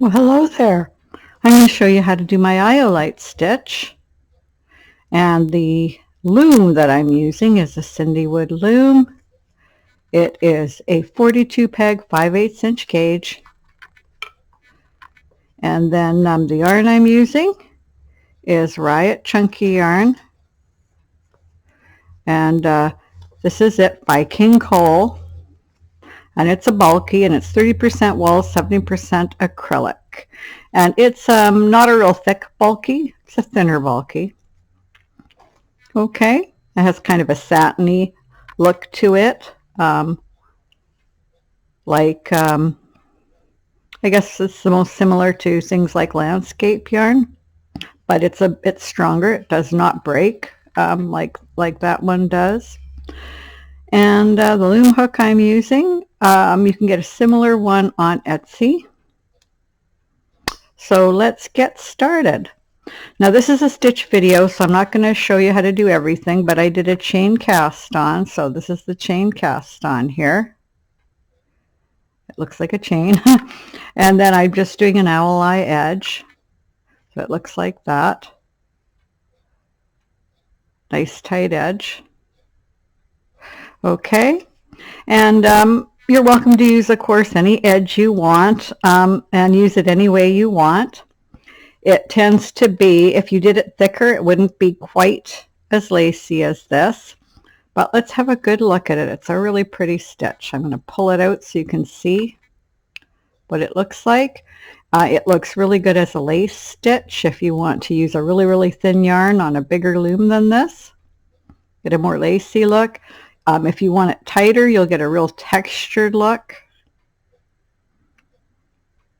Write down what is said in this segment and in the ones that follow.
Well, hello there. I'm going to show you how to do my Iolite stitch. And the loom that I'm using is a Cindy Wood loom. It is a 42 peg 5/8 inch gauge. And then the yarn I'm using is Riot Chunky yarn. And this is it by King Cole. And it's a bulky, and it's 30% wool, 70% acrylic. And it's not a real thick bulky, it's a thinner bulky. Okay, it has kind of a satiny look to it, I guess it's the most similar to things like landscape yarn, but it's a bit stronger. It does not break like that one does. And the loom hook I'm using, you can get a similar one on Etsy. So let's get started. Now this is a stitch video, so I'm not going to show you how to do everything, but I did a chain cast on. So this is the chain cast on here. It looks like a chain. And then I'm just doing an owl eye edge. So it looks like that. Nice tight edge. Okay. And you're welcome to use, of course, any edge you want, and use it any way you want. It tends to be, if you did it thicker, it wouldn't be quite as lacy as this. But let's have a good look at it. It's a really pretty stitch. I'm going to pull it out so you can see what it looks like. It looks really good as a lace stitch if you want to use a really, really thin yarn on a bigger loom than this. Get a more lacy look. If you want it tighter, you'll get a real textured look.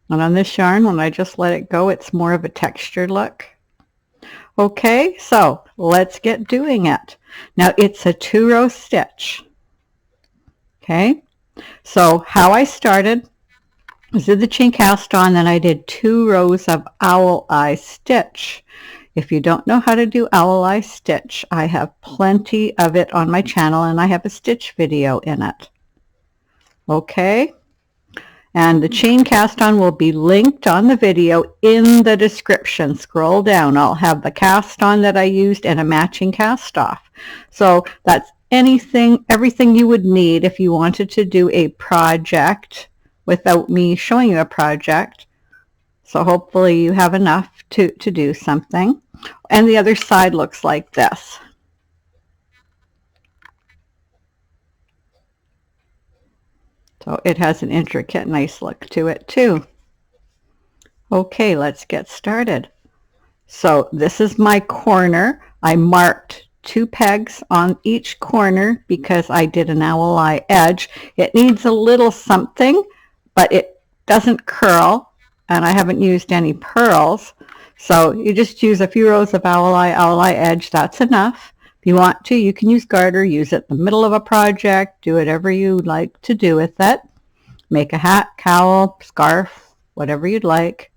And on this yarn, when I just let it go, it's more of a textured look. Okay, so let's get doing it. Now it's a 2-row stitch. Okay, so how I started was did the chain cast on, then I did 2 rows of owl eye stitch. If you don't know how to do owl eye stitch, I have plenty of it on my channel, and I have a stitch video in it. Okay, and the chain cast on will be linked on the video in the description. Scroll down. I'll have the cast on that I used and a matching cast off. So that's everything you would need if you wanted to do a project without me showing you a project. So hopefully you have enough to do something. And the other side looks like this. So it has an intricate, nice look to it too. Okay, let's get started. So this is my corner. I marked 2 pegs on each corner because I did an owl eye edge. It needs a little something, but it doesn't curl. And I haven't used any purls, so you just use a few rows of owl eye edge. That's enough. If you want to, you can use garter, use it in the middle of a project, do whatever you like to do with it. Make a hat, cowl, scarf, whatever you'd like.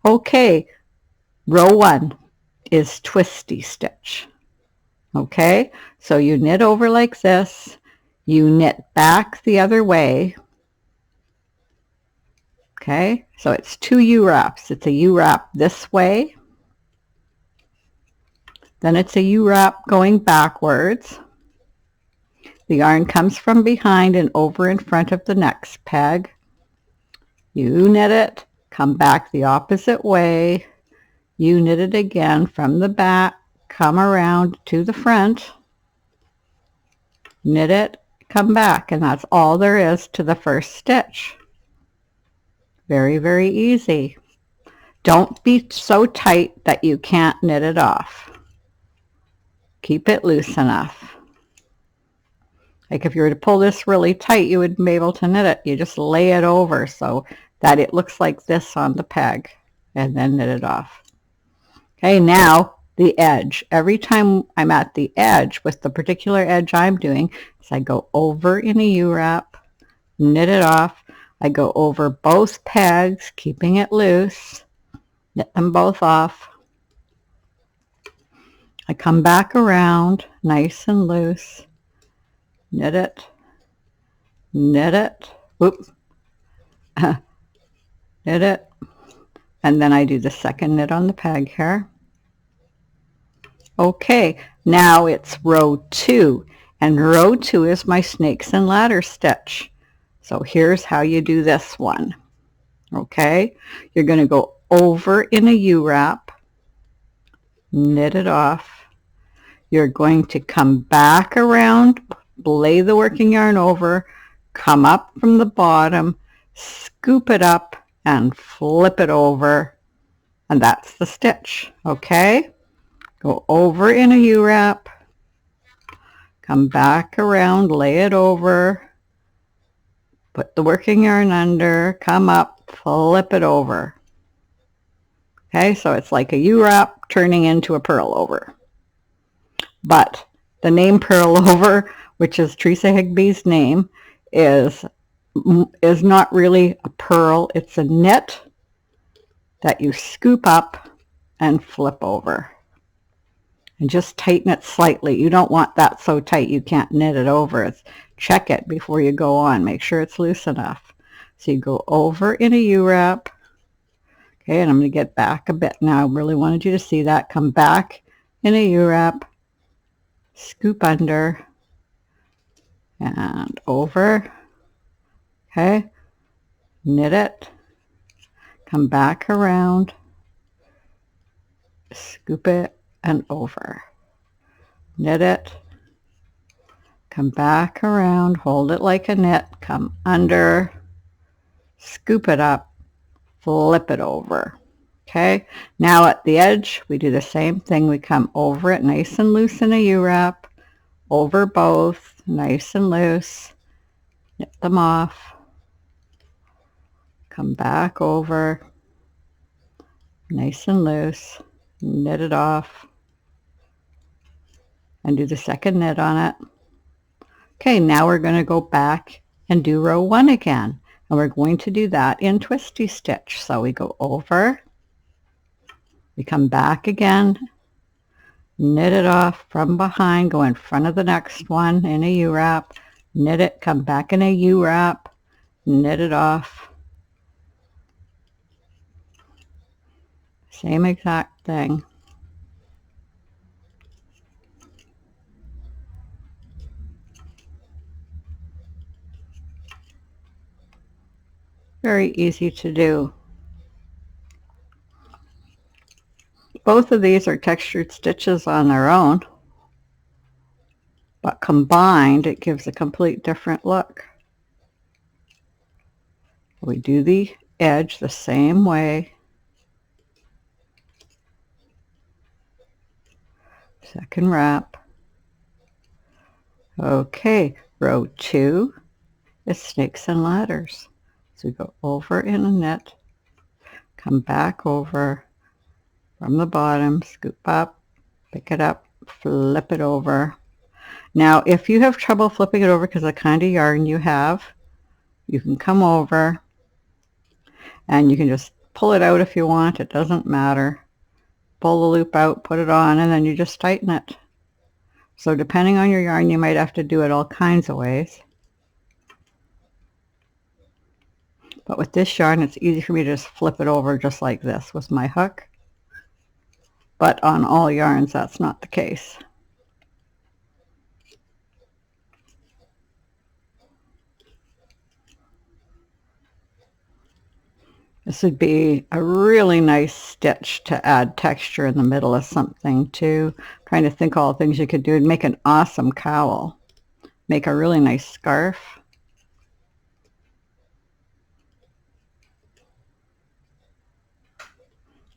Okay, row 1 is twisty stitch. Okay, so you knit over like this, you knit back the other way. Okay, so it's 2 U-wraps. It's a U-wrap this way, then it's a U-wrap going backwards. The yarn comes from behind and over in front of the next peg. You knit it, come back the opposite way. You knit it again from the back, come around to the front, knit it, come back, and that's all there is to the first stitch. Very, very easy. Don't be so tight that you can't knit it off. Keep it loose enough. Like if you were to pull this really tight, you wouldn't be able to knit it. You just lay it over so that it looks like this on the peg, and then knit it off. Okay, now the edge. Every time I'm at the edge with the particular edge I'm doing, is I go over in a U-wrap, knit it off. I go over both pegs, keeping it loose, knit them both off. I come back around, nice and loose, knit it, whoop, knit it, and then I do the second knit on the peg here. Okay, now it's row 2, and row 2 is my snakes and ladder stitch. So here's how you do this one. Okay, you're going to go over in a U-wrap, knit it off. You're going to come back around, lay the working yarn over, come up from the bottom, scoop it up, and flip it over, and that's the stitch. Okay, go over in a U-wrap, come back around, lay it over, put the working yarn under, come up, flip it over. Okay, so it's like a U-wrap turning into a purl over. But the name purl over, which is Teresa Higbee's name, is not really a purl. It's a knit that you scoop up and flip over. And just tighten it slightly. You don't want that so tight you can't knit it over. Check it before you go on. Make sure it's loose enough. So you go over in a U-wrap. Okay, and I'm going to get back a bit now. I really wanted you to see that. Come back in a U-wrap, scoop under, and over. Okay, knit it, come back around, scoop it, and over. Knit it, come back around, hold it like a knit, come under, scoop it up, flip it over. Okay, now at the edge we do the same thing. We come over it nice and loose in a U-wrap, over both, nice and loose, knit them off, come back over, nice and loose, knit it off, and do the second knit on it. Okay, now we're going to go back and do row 1 again, and we're going to do that in Twisty stitch. So we go over, we come back again, knit it off from behind, go in front of the next one in a U-wrap, knit it, come back in a U-wrap, knit it off. Same exact thing. Very easy to do. Both of these are textured stitches on their own, but combined it gives a complete different look. We do the edge the same way. Second wrap. Okay, row 2 is snakes and ladders. So we go over in a knit, come back over from the bottom, scoop up, pick it up, flip it over. Now if you have trouble flipping it over because of the kind of yarn you have, you can come over and you can just pull it out if you want. It doesn't matter. Pull the loop out, put it on, and then you just tighten it. So depending on your yarn, you might have to do it all kinds of ways. But with this yarn, it's easy for me to just flip it over just like this with my hook. But on all yarns, that's not the case. This would be a really nice stitch to add texture in the middle of something too. I'm trying to think all the things you could do. It'd make an awesome cowl. Make a really nice scarf.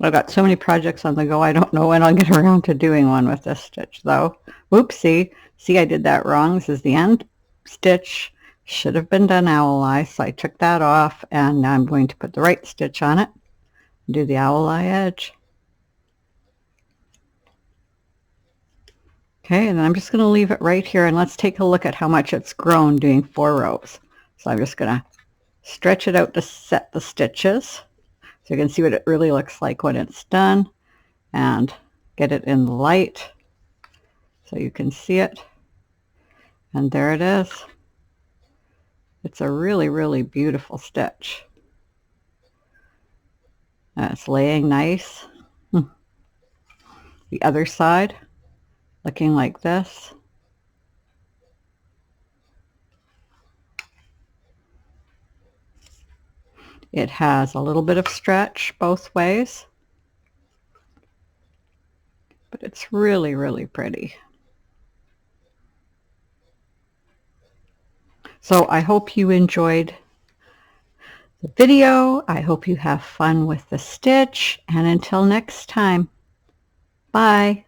I've got so many projects on the go, I don't know when I'll get around to doing one with this stitch though. Whoopsie. See, I did that wrong. This is the end stitch. Should have been done owl eye, so I took that off, and now I'm going to put the right stitch on it. Do the owl eye edge. Okay, and then I'm just going to leave it right here, and let's take a look at how much it's grown doing 4 rows. So I'm just going to stretch it out to set the stitches, so you can see what it really looks like when it's done, and get it in the light so you can see it. And there it is. It's a really, really beautiful stitch. It's laying nice. The other side looking like this. It has a little bit of stretch both ways, but it's really, really pretty. So I hope you enjoyed the video. I hope you have fun with the stitch, and until next time, bye.